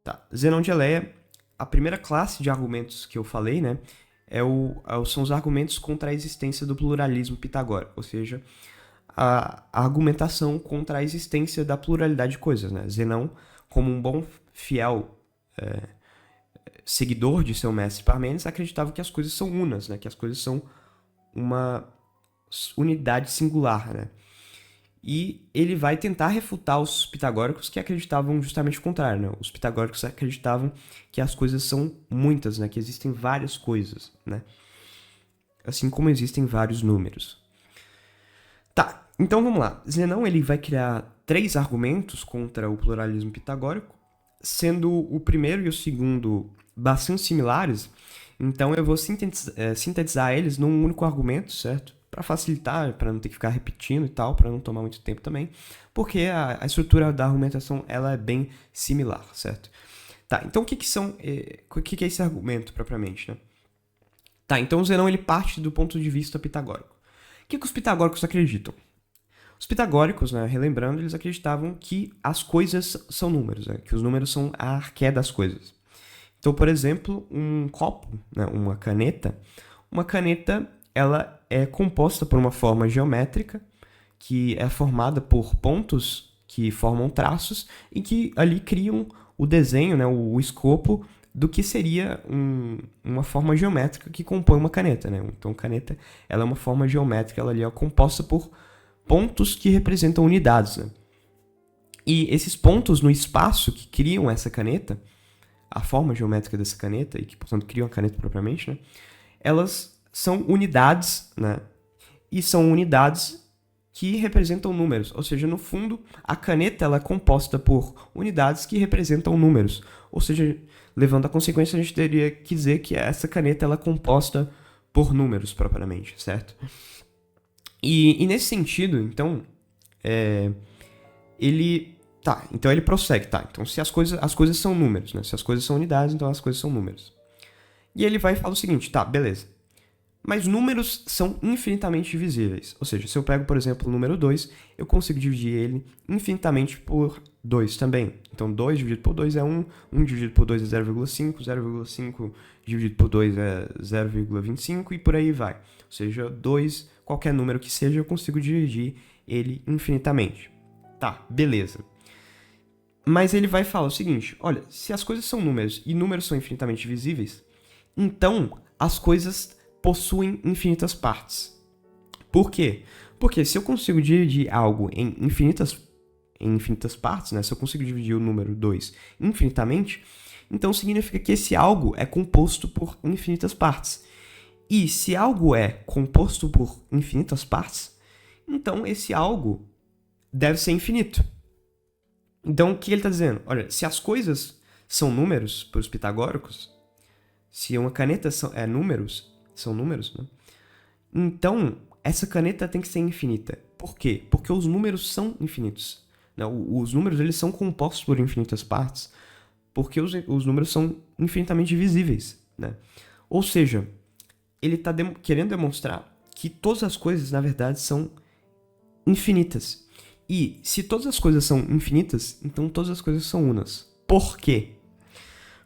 Tá. Zenão de Eleia, a primeira classe de argumentos que eu falei, né, são os argumentos contra a existência do pluralismo pitagórico, ou seja, a argumentação contra a existência da pluralidade de coisas, né? Zenão, como um bom, fiel seguidor de seu mestre Parmênides, acreditava que as coisas são unas, né? Que as coisas são uma unidade singular, né? E ele vai tentar refutar os pitagóricos que acreditavam justamente o contrário, né? Os pitagóricos acreditavam que as coisas são muitas, né? Que existem várias coisas, né? Assim como existem vários números. Tá, então vamos lá. Zenão ele vai criar 3 argumentos contra o pluralismo pitagórico, sendo o primeiro e o segundo bastante similares. Então eu vou sintetizar eles num único argumento, certo? Para facilitar, para não ter que ficar repetindo e tal, para não tomar muito tempo também, porque a estrutura da argumentação ela é bem similar, certo? Tá, então o que é esse argumento propriamente, né? Tá, então o Zenão ele parte do ponto de vista pitagórico. O que os pitagóricos acreditam? Os pitagóricos, né, relembrando, eles acreditavam que as coisas são números, né, que os números são a arqué das coisas. Então, por exemplo, um copo, né, uma caneta ela é composta por uma forma geométrica que é formada por pontos que formam traços e que ali criam o desenho, né, o escopo do que seria uma forma geométrica que compõe uma caneta, né? Então, caneta ela é uma forma geométrica, ela ali é composta por pontos que representam unidades, né? E esses pontos no espaço que criam essa caneta, a forma geométrica dessa caneta, e que, portanto, criam a caneta propriamente, né? Elas são unidades, né? E são unidades que representam números. Ou seja, no fundo, a caneta ela é composta por unidades que representam números. Ou seja, levando a consequência, a gente teria que dizer que essa caneta ela é composta por números, propriamente, certo? E nesse sentido, então, então ele prossegue, tá? Então, se as coisas são números, né? Se as coisas são unidades, então as coisas são números. E ele vai falar o seguinte, tá, beleza. Mas números são infinitamente divisíveis. Ou seja, se eu pego, por exemplo, o número 2, eu consigo dividir ele infinitamente por 2 também. Então, 2 dividido por 2 é 1, 1 dividido por 2 é 0,5, 0,5 dividido por 2 é 0,25 e por aí vai. Ou seja, 2, qualquer número que seja, eu consigo dividir ele infinitamente. Tá, beleza. Mas ele vai falar o seguinte, olha, se as coisas são números e números são infinitamente divisíveis, então as coisas possuem infinitas partes. Por quê? Porque se eu consigo dividir algo em infinitas partes, né? Se eu consigo dividir o número 2 infinitamente, então significa que esse algo é composto por infinitas partes. E se algo é composto por infinitas partes, então esse algo deve ser infinito. Então o que ele está dizendo? Olha, se as coisas são números para os pitagóricos, se uma caneta são números, né? Então, essa caneta tem que ser infinita. Por quê? Porque os números são infinitos. Né? Os números eles são compostos por infinitas partes, porque os números são infinitamente divisíveis. Né? Ou seja, ele está querendo demonstrar que todas as coisas, na verdade, são infinitas. E se todas as coisas são infinitas, então todas as coisas são unas. Por quê?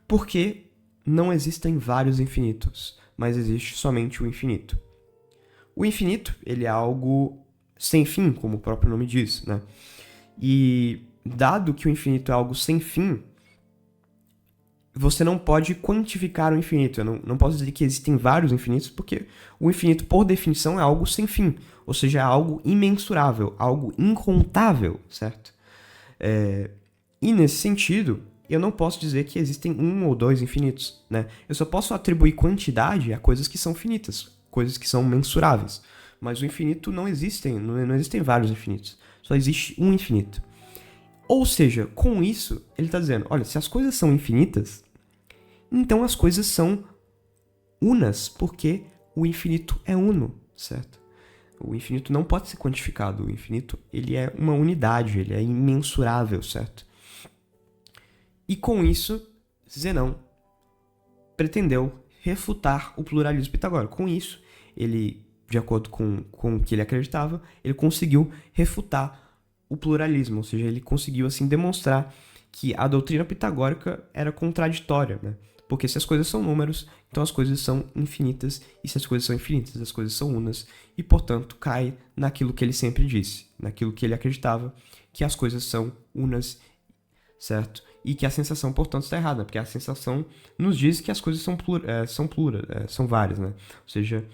Porque não existem vários infinitos, mas existe somente o infinito. O infinito, ele é algo sem fim, como o próprio nome diz, né? E dado que o infinito é algo sem fim, você não pode quantificar o infinito. Eu não posso dizer que existem vários infinitos, porque o infinito, por definição, é algo sem fim. Ou seja, é algo imensurável, algo incontável, certo? E nesse sentido, eu não posso dizer que existem um ou dois infinitos, né? Eu só posso atribuir quantidade a coisas que são finitas, coisas que são mensuráveis. Mas o infinito não existem vários infinitos. Só existe um infinito. Ou seja, com isso, ele está dizendo, olha, se as coisas são infinitas, então as coisas são unas, porque o infinito é uno, certo? O infinito não pode ser quantificado. O infinito, ele é uma unidade, ele é imensurável, certo? E com isso, Zenão pretendeu refutar o pluralismo pitagórico. Com isso, ele, de acordo com o que ele acreditava, ele conseguiu refutar o pluralismo, ou seja, ele conseguiu assim demonstrar que a doutrina pitagórica era contraditória, né? Porque se as coisas são números, então as coisas são infinitas, e se as coisas são infinitas, as coisas são unas, e portanto cai naquilo que ele sempre disse, naquilo que ele acreditava, que as coisas são unas, certo? E que a sensação, portanto, está errada, porque a sensação nos diz que as coisas são várias, né? Ou seja,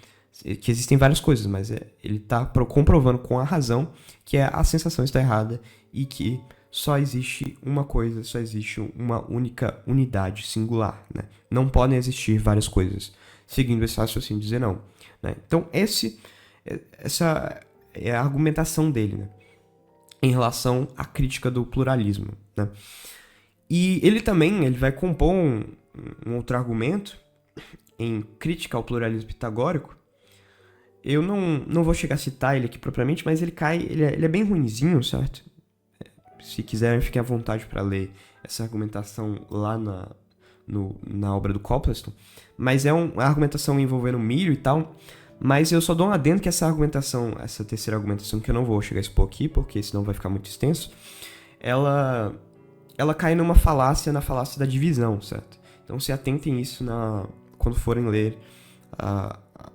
que existem várias coisas, mas ele está comprovando com a razão que a sensação está errada e que só existe uma coisa, só existe uma única unidade singular, né? Não podem existir várias coisas, seguindo esse raciocínio de Zenão, né? Então, essa é a argumentação dele, né? Em relação à crítica do pluralismo, né? E ele vai compor um outro argumento em crítica ao pluralismo pitagórico. Eu não vou chegar a citar ele aqui propriamente, mas ele é bem ruinzinho, certo? Se quiserem, fiquem à vontade para ler essa argumentação lá na obra do Copleston. Mas é uma argumentação envolvendo milho e tal. Mas eu só dou um adendo que essa terceira argumentação, que eu não vou chegar a expor aqui, porque senão vai ficar muito extenso, ela cai na falácia da divisão, certo? Então se atentem isso quando forem ler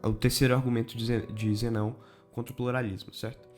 o terceiro argumento de Zenão contra o pluralismo, certo?